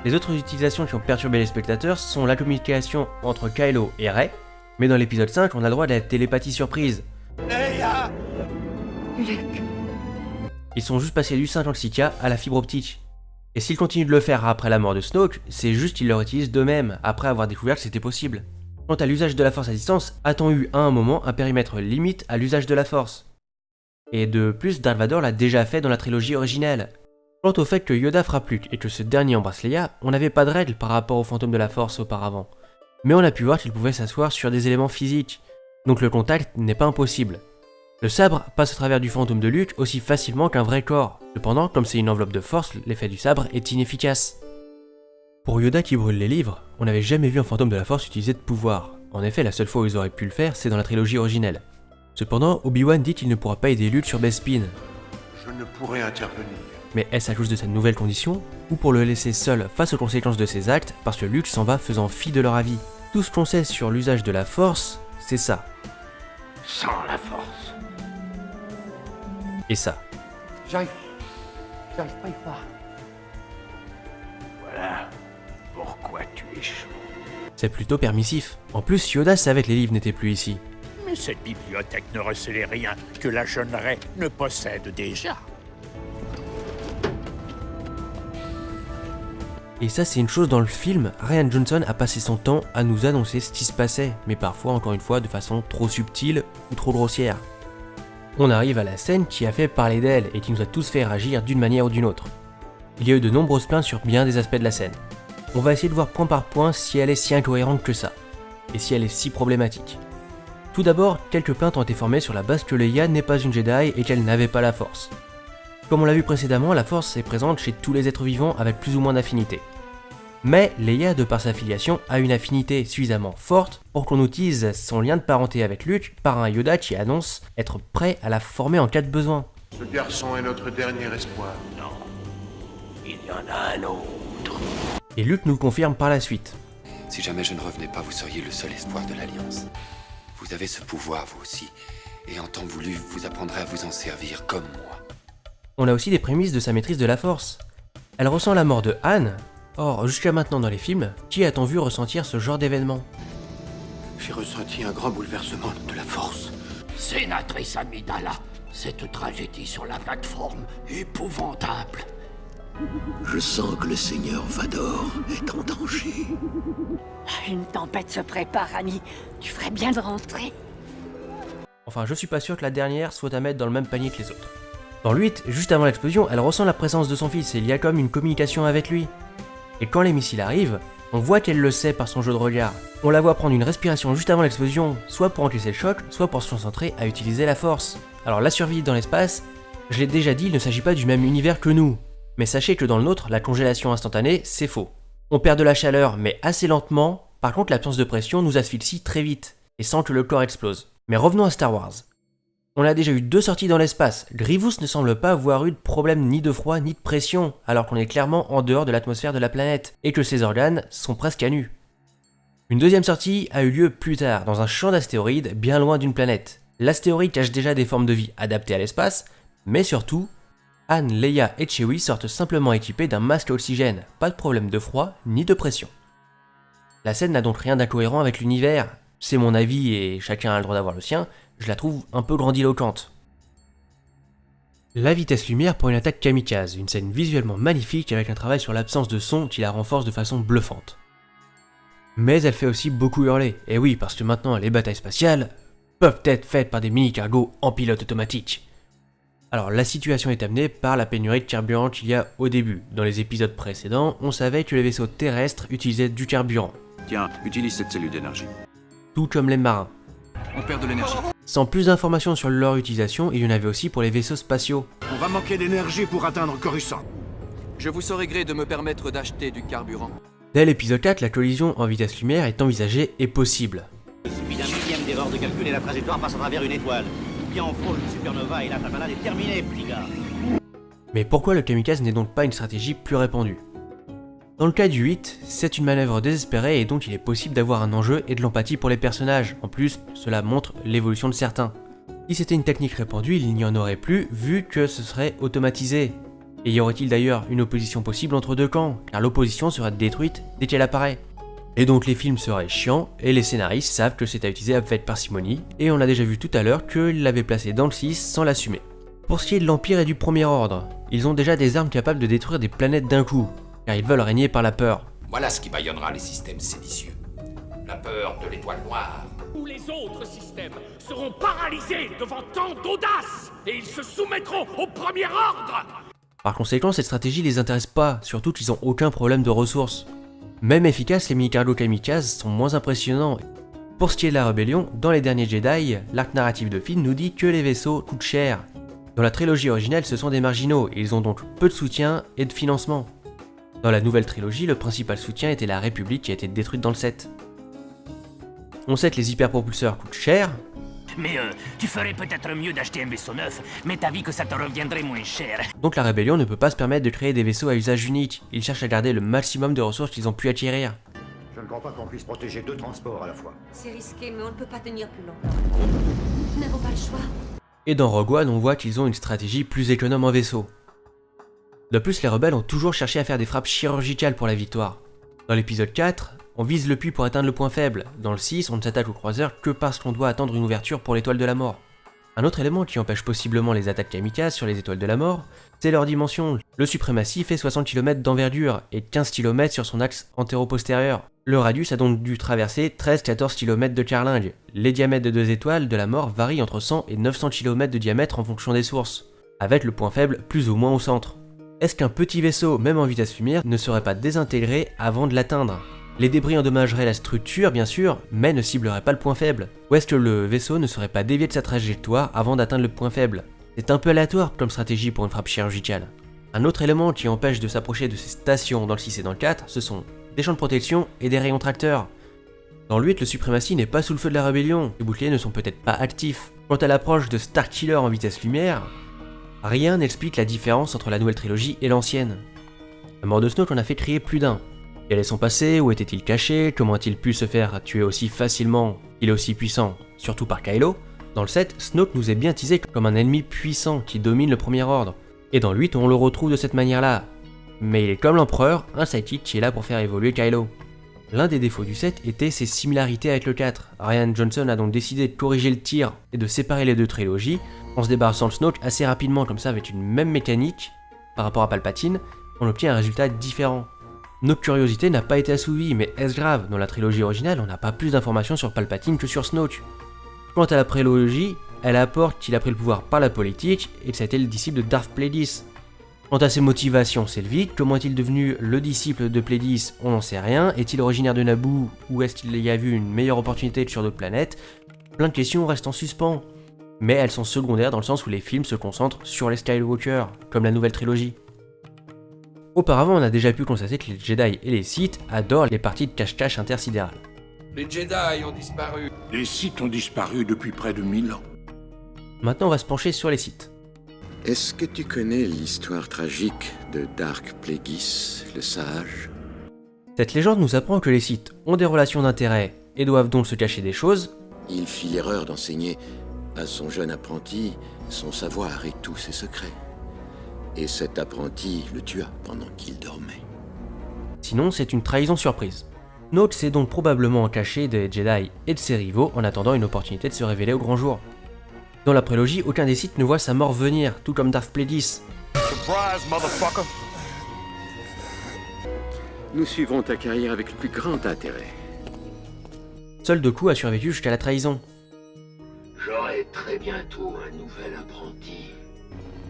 Les autres utilisations qui ont perturbé les spectateurs sont la communication entre Kylo et Rey, mais dans l'épisode 5, on a le droit de la télépathie surprise. Leia! Ils sont juste passés du 56K à la fibre optique. Et s'ils continuent de le faire après la mort de Snoke, c'est juste qu'ils le réutilisent d'eux-mêmes, après avoir découvert que c'était possible. Quant à l'usage de la force à distance, a-t-on eu à un moment un périmètre limite à l'usage de la force? Et de plus, Darth Vader l'a déjà fait dans la trilogie originelle. Quant au fait que Yoda frappe Luke et que ce dernier embrasse Leia, on n'avait pas de règle par rapport au fantôme de la force auparavant. Mais on a pu voir qu'il pouvait s'asseoir sur des éléments physiques, donc le contact n'est pas impossible. Le sabre passe au travers du fantôme de Luke aussi facilement qu'un vrai corps. Cependant, comme c'est une enveloppe de force, l'effet du sabre est inefficace. Pour Yoda qui brûle les livres, on n'avait jamais vu un fantôme de la force utiliser de pouvoir. En effet, la seule fois où ils auraient pu le faire, c'est dans la trilogie originelle. Cependant, Obi-Wan dit qu'il ne pourra pas aider Luke sur Bespin. Je ne pourrai intervenir. Mais est-ce à cause de cette nouvelle condition, ou pour le laisser seul face aux conséquences de ses actes, parce que Luke s'en va faisant fi de leur avis? Tout ce qu'on sait sur l'usage de la force, c'est ça. Sans la force. Et ça. J'arrive pas à y croire. Voilà pourquoi tu es chaud. C'est plutôt permissif. En plus, Yoda savait que les livres n'étaient plus ici. Mais cette bibliothèque ne recelait rien que la jeune Rey ne possède déjà. Et ça, c'est une chose dans le film, Rian Johnson a passé son temps à nous annoncer ce qui se passait, mais parfois, encore une fois, de façon trop subtile ou trop grossière. On arrive à la scène qui a fait parler d'elle et qui nous a tous fait réagir d'une manière ou d'une autre. Il y a eu de nombreuses plaintes sur bien des aspects de la scène. On va essayer de voir point par point si elle est si incohérente que ça, et si elle est si problématique. Tout d'abord, quelques plaintes ont été formées sur la base que Leia n'est pas une Jedi et qu'elle n'avait pas la Force. Comme on l'a vu précédemment, la Force est présente chez tous les êtres vivants avec plus ou moins d'affinité. Mais Leia, de par sa filiation, a une affinité suffisamment forte pour qu'on utilise son lien de parenté avec Luke par un Yoda qui annonce être prêt à la former en cas de besoin. Ce garçon est notre dernier espoir. Non, il y en a un autre. Et Luke nous le confirme par la suite. Si jamais je ne revenais pas, vous seriez le seul espoir de l'Alliance. Vous avez ce pouvoir, vous aussi. Et en temps voulu, vous apprendrez à vous en servir comme moi. On a aussi des prémices de sa maîtrise de la Force. Elle ressent la mort de Han. Or, jusqu'à maintenant dans les films, qui a-t-on vu ressentir ce genre d'événement? J'ai ressenti un grand bouleversement de la force. Sénatrice Amidala, cette tragédie sur la plateforme épouvantable. Je sens que le Seigneur Vador est en danger. Une tempête se prépare, ami. Tu ferais bien de rentrer. Enfin, je suis pas sûr que la dernière soit à mettre dans le même panier que les autres. Dans le 8, juste avant l'explosion, elle ressent la présence de son fils et il y a comme une communication avec lui. Et quand les missiles arrivent, On voit qu'elle le sait par son jeu de regard. On la voit prendre une respiration juste avant l'explosion, soit pour encaisser le choc, soit pour se concentrer à utiliser la force. Alors la survie dans l'espace, je l'ai déjà dit, il ne s'agit pas du même univers que nous. Mais sachez que dans le nôtre, la congélation instantanée, c'est faux. On perd de la chaleur, mais assez lentement. Par contre, l'absence de pression nous asphyxie très vite, et sans que le corps explose. Mais revenons à Star Wars. On a déjà eu 2 sorties dans l'espace. Grievous ne semble pas avoir eu de problème ni de froid ni de pression, alors qu'on est clairement en dehors de l'atmosphère de la planète, et que ses organes sont presque à nu. Une deuxième sortie a eu lieu plus tard, dans un champ d'astéroïdes bien loin d'une planète. L'astéroïde cache déjà des formes de vie adaptées à l'espace, mais surtout, Han, Leia et Chewie sortent simplement équipés d'un masque à oxygène, pas de problème de froid ni de pression. La scène n'a donc rien d'incohérent avec l'univers, c'est mon avis et chacun a le droit d'avoir le sien, je la trouve un peu grandiloquente. La vitesse lumière pour une attaque kamikaze, une scène visuellement magnifique avec un travail sur l'absence de son qui la renforce de façon bluffante. Mais elle fait aussi beaucoup hurler, et oui parce que maintenant les batailles spatiales peuvent être faites par des mini-cargos en pilote automatique. Alors la situation est amenée par la pénurie de carburant qu'il y a au début. Dans les épisodes précédents, on savait que les vaisseaux terrestres utilisaient du carburant. Tiens, utilise cette cellule d'énergie. Tout comme les marins. On perd de l'énergie. Sans plus d'informations sur leur utilisation, il y en avait aussi pour les vaisseaux spatiaux. On va manquer d'énergie pour atteindre Coruscant. Je vous saurai gré de me permettre d'acheter du carburant. Dès l'épisode 4, la collision en vitesse lumière est envisagée et possible. Il suffit d'un millième d'erreur de calculer la trajectoire passe à travers une étoile. Bien en frôle une supernova et là ta balade est terminée, petit gars. Mais pourquoi le kamikaze n'est donc pas une stratégie plus répandue? Dans le cas du 8, c'est une manœuvre désespérée et donc il est possible d'avoir un enjeu et de l'empathie pour les personnages. En plus, cela montre l'évolution de certains. Si c'était une technique répandue, il n'y en aurait plus vu que ce serait automatisé. Et y aurait-il d'ailleurs une opposition possible entre deux camps, car l'opposition sera détruite dès qu'elle apparaît. Et donc les films seraient chiants, et les scénaristes savent que c'est à utiliser avec parcimonie, et on a déjà vu tout à l'heure qu'ils l'avaient placé dans le 6 sans l'assumer. Pour ce qui est de l'Empire et du Premier Ordre, ils ont déjà des armes capables de détruire des planètes d'un coup, car ils veulent régner par la peur. Voilà ce qui bâillonnera les systèmes séditieux. La peur de l'étoile noire. Où les autres systèmes seront paralysés devant tant d'audace, et ils se soumettront au Premier Ordre. Par conséquent, cette stratégie les intéresse pas, surtout qu'ils ont aucun problème de ressources. Même efficaces, les mini-cargos kamikazes sont moins impressionnants. Pour ce qui est de la rébellion, dans les derniers Jedi, l'arc narratif de film nous dit que les vaisseaux coûtent cher. Dans la trilogie originelle, ce sont des marginaux, et ils ont donc peu de soutien et de financement. Dans la nouvelle trilogie, le principal soutien était la République qui a été détruite dans le 7. On sait que les hyperpropulseurs coûtent cher. Mais tu ferais peut-être mieux d'acheter un vaisseau neuf, mais t'as vu que ça te reviendrait moins cher. Donc la rébellion ne peut pas se permettre de créer des vaisseaux à usage unique, ils cherchent à garder le maximum de ressources qu'ils ont pu acquérir. Je ne crois pas qu'on puisse protéger 2 transports à la fois. C'est risqué, mais on ne peut pas tenir plus longtemps. Nous n'avons pas le choix. Et dans Rogue One, on voit qu'ils ont une stratégie plus économe en vaisseau. De plus, les rebelles ont toujours cherché à faire des frappes chirurgicales pour la victoire. Dans l'épisode 4, on vise le puits pour atteindre le point faible. Dans le 6, on ne s'attaque aux croiseurs que parce qu'on doit attendre une ouverture pour l'étoile de la mort. Un autre élément qui empêche possiblement les attaques kamikazes sur les étoiles de la mort, c'est leur dimension. Le Suprématie fait 60 km d'envergure et 15 km sur son axe antéro-postérieur. Le radius a donc dû traverser 13-14 km de carlingue. Les diamètres de 2 étoiles de la mort varient entre 100 et 900 km de diamètre en fonction des sources, avec le point faible plus ou moins au centre. Est-ce qu'un petit vaisseau, même en vitesse lumière, ne serait pas désintégré avant de l'atteindre? Les débris endommageraient la structure, bien sûr, mais ne cibleraient pas le point faible. Ou est-ce que le vaisseau ne serait pas dévié de sa trajectoire avant d'atteindre le point faible? C'est un peu aléatoire comme stratégie pour une frappe chirurgicale. Un autre élément qui empêche de s'approcher de ces stations dans le 6 et dans le 4, ce sont des champs de protection et des rayons tracteurs. Dans le 8, le Suprématie n'est pas sous le feu de la rébellion, les boucliers ne sont peut-être pas actifs. Quant à l'approche de Starkiller en vitesse lumière, rien n'explique la différence entre la nouvelle trilogie et l'ancienne. La mort de Snoke en a fait crier plus d'un. Quel est son passé? Où était-il caché? Comment a-t-il pu se faire tuer aussi facilement? Il est aussi puissant, surtout par Kylo. Dans le 7, Snoke nous est bien teasé comme un ennemi puissant qui domine le Premier Ordre. Et dans le 8, on le retrouve de cette manière-là. Mais il est comme l'Empereur, un sidekick qui est là pour faire évoluer Kylo. L'un des défauts du 7 était ses similarités avec le 4. Rian Johnson a donc décidé de corriger le tir et de séparer les deux trilogies, en se débarrassant de Snoke assez rapidement, comme ça avec une même mécanique par rapport à Palpatine, on obtient un résultat différent. Notre curiosité n'a pas été assouvie, mais est-ce grave? Dans la trilogie originale, on n'a pas plus d'informations sur Palpatine que sur Snoke. Quant à la prélogie, elle apporte qu'il a pris le pouvoir par la politique et que ça a été le disciple de Darth Plagueis. Quant à ses motivations, c'est le vide. Comment est-il devenu le disciple de Plédis? On n'en sait rien. Est-il originaire de Naboo ou est-ce qu'il y a vu une meilleure opportunité sur d'autres planètes? Plein de questions restent en suspens. Mais elles sont secondaires dans le sens où les films se concentrent sur les Skywalker, comme la nouvelle trilogie. Auparavant, on a déjà pu constater que les Jedi et les Sith adorent les parties de cache-cache intersidérales. Les Jedi ont disparu. Les Sith ont disparu depuis près de 1000 ans. Maintenant, on va se pencher sur les Sith. Est-ce que tu connais l'histoire tragique de Dark Plagueis, le sage? Cette légende nous apprend que les Sith ont des relations d'intérêt et doivent donc se cacher des choses. Il fit l'erreur d'enseigner à son jeune apprenti son savoir et tous ses secrets. Et cet apprenti le tua pendant qu'il dormait. Sinon, c'est une trahison surprise. Snoke s'est donc probablement caché des Jedi et de ses rivaux en attendant une opportunité de se révéler au grand jour. Dans la prélogie, aucun des Sith ne voit sa mort venir, tout comme Darth Plagueis. Surprise, motherfucker! Nous suivons ta carrière avec le plus grand intérêt. Seul Dooku a survécu jusqu'à la trahison. J'aurai très bientôt un nouvel apprenti.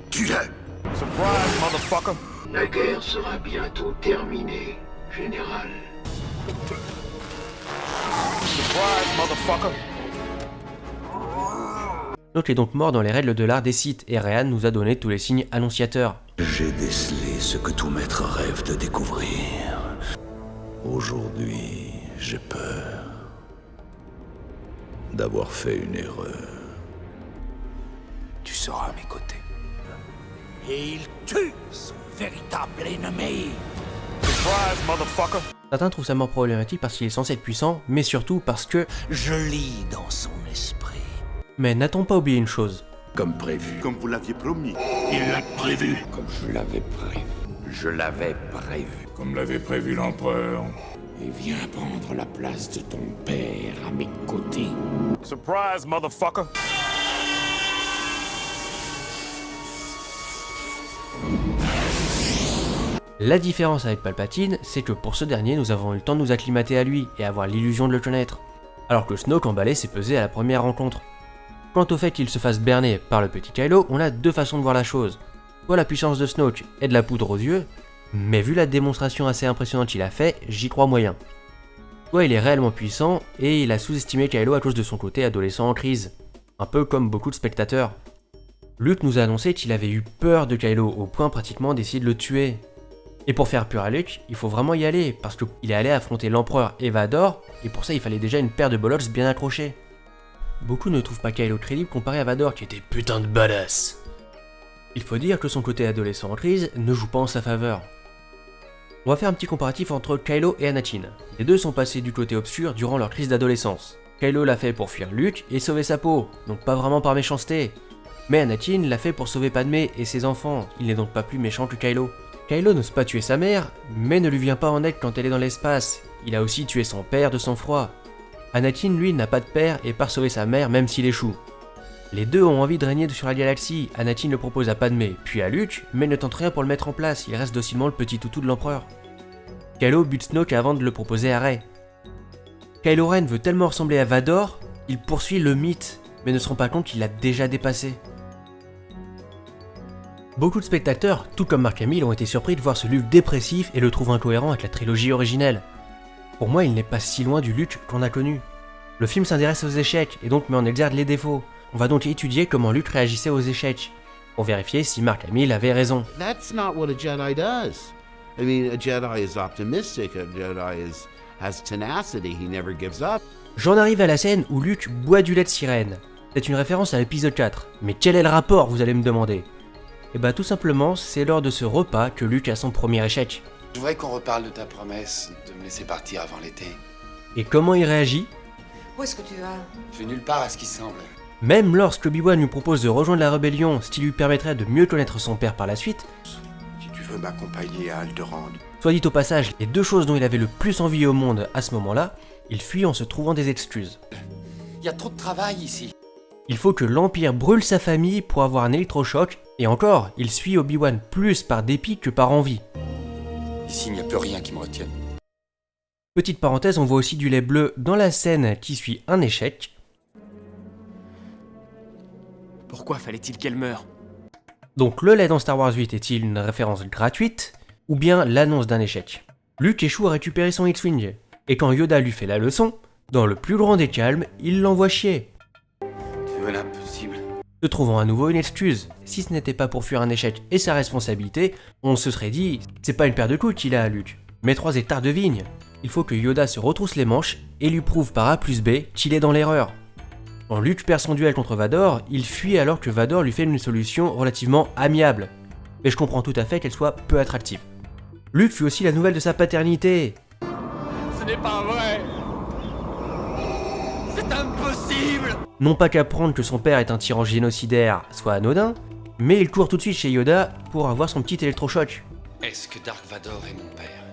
Tue-le! Surprise, motherfucker! La guerre sera bientôt terminée, général. Surprise, motherfucker! Snoke est donc mort dans les règles de l'art des Sith et Ryan nous a donné tous les signes annonciateurs. J'ai décelé ce que tout maître rêve de découvrir. Aujourd'hui, j'ai peur d'avoir fait une erreur. Tu seras à mes côtés. Et il tue son véritable ennemi. Surprise, motherfucker! Certains trouvent sa mort problématique parce qu'il est censé être puissant, mais surtout parce que... Je lis dans son esprit. Mais n'a-t-on pas oublié une chose? Comme prévu. Comme vous l'aviez promis. Il l'a prévu. Comme je l'avais prévu. Je l'avais prévu. Comme l'avait prévu l'empereur. Et viens prendre la place de ton père à mes côtés. Surprise, motherfucker! La différence avec Palpatine, c'est que pour ce dernier, nous avons eu le temps de nous acclimater à lui et avoir l'illusion de le connaître. Alors que Snoke emballé s'est pesé à la première rencontre. Quant au fait qu'il se fasse berner par le petit Kylo, on a deux façons de voir la chose. Soit la puissance de Snoke est de la poudre aux yeux, mais vu la démonstration assez impressionnante qu'il a fait, j'y crois moyen. Soit il est réellement puissant et il a sous-estimé Kylo à cause de son côté adolescent en crise. Un peu comme beaucoup de spectateurs. Luke nous a annoncé qu'il avait eu peur de Kylo au point pratiquement d'essayer de le tuer. Et pour faire peur à Luke, il faut vraiment y aller, parce qu'il est allé affronter l'empereur et Vador, et pour ça il fallait déjà une paire de bollocks bien accrochés. Beaucoup ne trouvent pas Kylo crédible comparé à Vador qui était putain de badass. Il faut dire que son côté adolescent en crise ne joue pas en sa faveur. On va faire un petit comparatif entre Kylo et Anakin. Les deux sont passés du côté obscur durant leur crise d'adolescence. Kylo l'a fait pour fuir Luke et sauver sa peau, donc pas vraiment par méchanceté. Mais Anakin l'a fait pour sauver Padmé et ses enfants, il n'est donc pas plus méchant que Kylo. Kylo n'ose pas tuer sa mère, mais ne lui vient pas en aide quand elle est dans l'espace. Il a aussi tué son père de sang-froid. Anakin, lui, n'a pas de père et part sauver sa mère même s'il échoue. Les deux ont envie de régner sur la galaxie. Anakin le propose à Padmé, puis à Luke, mais ne tente rien pour le mettre en place, il reste docilement le petit toutou de l'empereur. Kylo bute Snoke avant de le proposer à Rey. Kylo Ren veut tellement ressembler à Vador, il poursuit le mythe, mais ne se rend pas compte qu'il l'a déjà dépassé. Beaucoup de spectateurs, tout comme Mark Hamill, ont été surpris de voir ce Luke dépressif et le trouvent incohérent avec la trilogie originelle. Pour moi, il n'est pas si loin du Luke qu'on a connu. Le film s'intéresse aux échecs et donc met en exergue les défauts. On va donc étudier comment Luke réagissait aux échecs, pour vérifier si Mark Hamill avait raison. That's not what a Jedi does. I mean, a Jedi is optimistic, a Jedi has tenacity, he never gives up. J'en arrive à la scène où Luke boit du lait de sirène. C'est une référence à l'épisode 4. Mais quel est le rapport, vous allez me demander? Et bah tout simplement, c'est lors de ce repas que Luke a son premier échec. Je voudrais qu'on reparle de ta promesse de me laisser partir avant l'été. Et comment il réagit? Où est-ce que tu vas? Je vais nulle part à ce qui semble. Même lorsque Obi-Wan lui propose de rejoindre la rébellion, ce qui lui permettrait de mieux connaître son père par la suite, si tu veux m'accompagner à Alderaan. Soit dit au passage, les deux choses dont il avait le plus envie au monde à ce moment-là, il fuit en se trouvant des excuses. Il y a trop de travail ici. Il faut que l'Empire brûle sa famille pour avoir un électrochoc, et encore, il suit Obi-Wan plus par dépit que par envie. Ici, il n'y a plus rien qui me retienne. Petite parenthèse, on voit aussi du lait bleu dans la scène qui suit un échec. Pourquoi fallait-il qu'elle meure? Donc le lait dans Star Wars 8 est-il une référence gratuite, ou bien l'annonce d'un échec? Luke échoue à récupérer son X-Wing, et quand Yoda lui fait la leçon, dans le plus grand des calmes, il l'envoie chier. Tu veux l'impossible. Se trouvant à nouveau une excuse, si ce n'était pas pour fuir un échec et sa responsabilité, on se serait dit, c'est pas une paire de couilles qu'il a à Luke, mais 3 hectares de vignes. Il faut que Yoda se retrousse les manches et lui prouve par A plus B qu'il est dans l'erreur. Quand Luke perd son duel contre Vador, il fuit alors que Vador lui fait une solution relativement amiable. Mais je comprends tout à fait qu'elle soit peu attractive. Luke fuit aussi la nouvelle de sa paternité. Ce n'est pas vrai. C'est impossible. Non pas qu'apprendre que son père est un tyran génocidaire soit anodin, mais il court tout de suite chez Yoda pour avoir son petit électrochoc. Est-ce que Dark Vador est mon père?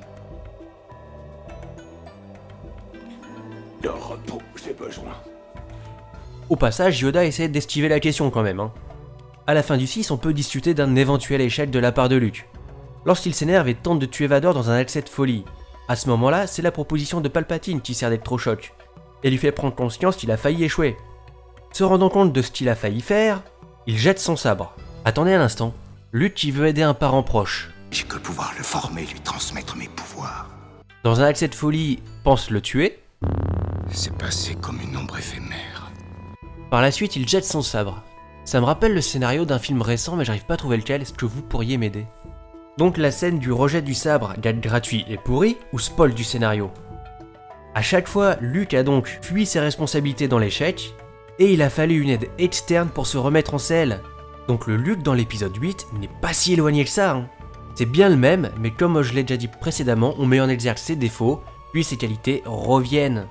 De repos, j'ai besoin. Au passage, Yoda essaie d'esquiver la question quand même. À la fin du 6, on peut discuter d'un éventuel échec de la part de Luke. Lorsqu'il s'énerve et tente de tuer Vador dans un accès de folie. À ce moment-là, c'est la proposition de Palpatine qui sert d'électrochoc, et lui fait prendre conscience qu'il a failli échouer. Se rendant compte de ce qu'il a failli faire, il jette son sabre. Attendez un instant, Luke qui veut aider un parent proche. J'ai que pouvoir le former et lui transmettre mes pouvoirs. Dans un accès de folie, pense le tuer. C'est passé comme une ombre éphémère. Par la suite, il jette son sabre. Ça me rappelle le scénario d'un film récent, mais j'arrive pas à trouver lequel, est-ce que vous pourriez m'aider? Donc la scène du rejet du sabre, gag gratuit et pourri, ou spoil du scénario? À chaque fois, Luke a donc fui ses responsabilités dans l'échec, et il a fallu une aide externe pour se remettre en selle. Donc le Luke dans l'épisode 8 n'est pas si éloigné que ça. C'est bien le même, mais comme je l'ai déjà dit précédemment, on met en exergue ses défauts, puis ses qualités reviennent.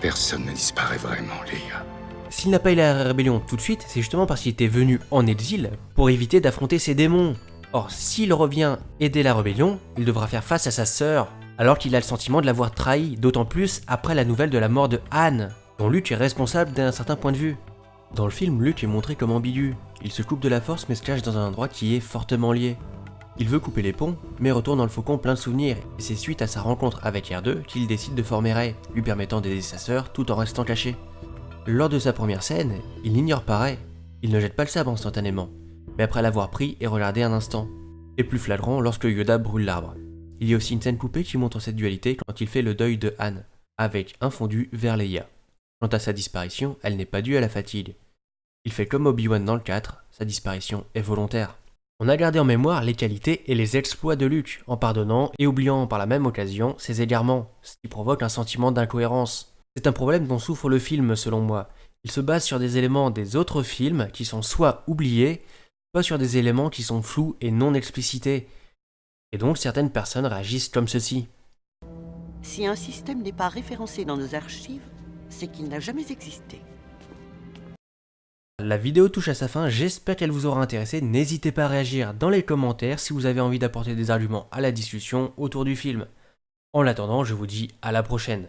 Personne ne disparaît vraiment, Leia. S'il n'a pas eu la rébellion tout de suite, c'est justement parce qu'il était venu en exil pour éviter d'affronter ses démons. Or, s'il revient aider la rébellion, il devra faire face à sa sœur, alors qu'il a le sentiment de l'avoir trahi, d'autant plus après la nouvelle de la mort de Han, dont Luke est responsable d'un certain point de vue. Dans le film, Luke est montré comme ambigu. Il se coupe de la force mais se cache dans un endroit qui est fortement lié. Il veut couper les ponts, mais retourne dans le Faucon plein de souvenirs, et c'est suite à sa rencontre avec R2 qu'il décide de former Rey, lui permettant d'aider sa sœur tout en restant caché. Lors de sa première scène, il n'ignore pas Rey. Il ne jette pas le sabre instantanément, mais après l'avoir pris et regardé un instant. Et plus flagrant lorsque Yoda brûle l'arbre. Il y a aussi une scène coupée qui montre cette dualité quand il fait le deuil de Han, avec un fondu vers Leia. Quant à sa disparition, elle n'est pas due à la fatigue. Il fait comme Obi-Wan dans le 4, sa disparition est volontaire. On a gardé en mémoire les qualités et les exploits de Luke, en pardonnant et oubliant par la même occasion ses égarements, ce qui provoque un sentiment d'incohérence. C'est un problème dont souffre le film selon moi. Il se base sur des éléments des autres films qui sont soit oubliés, soit sur des éléments qui sont flous et non explicités. Et donc certaines personnes réagissent comme ceci. Si un système n'est pas référencé dans nos archives, c'est qu'il n'a jamais existé. La vidéo touche à sa fin, j'espère qu'elle vous aura intéressé. N'hésitez pas à réagir dans les commentaires si vous avez envie d'apporter des arguments à la discussion autour du film. En attendant, je vous dis à la prochaine.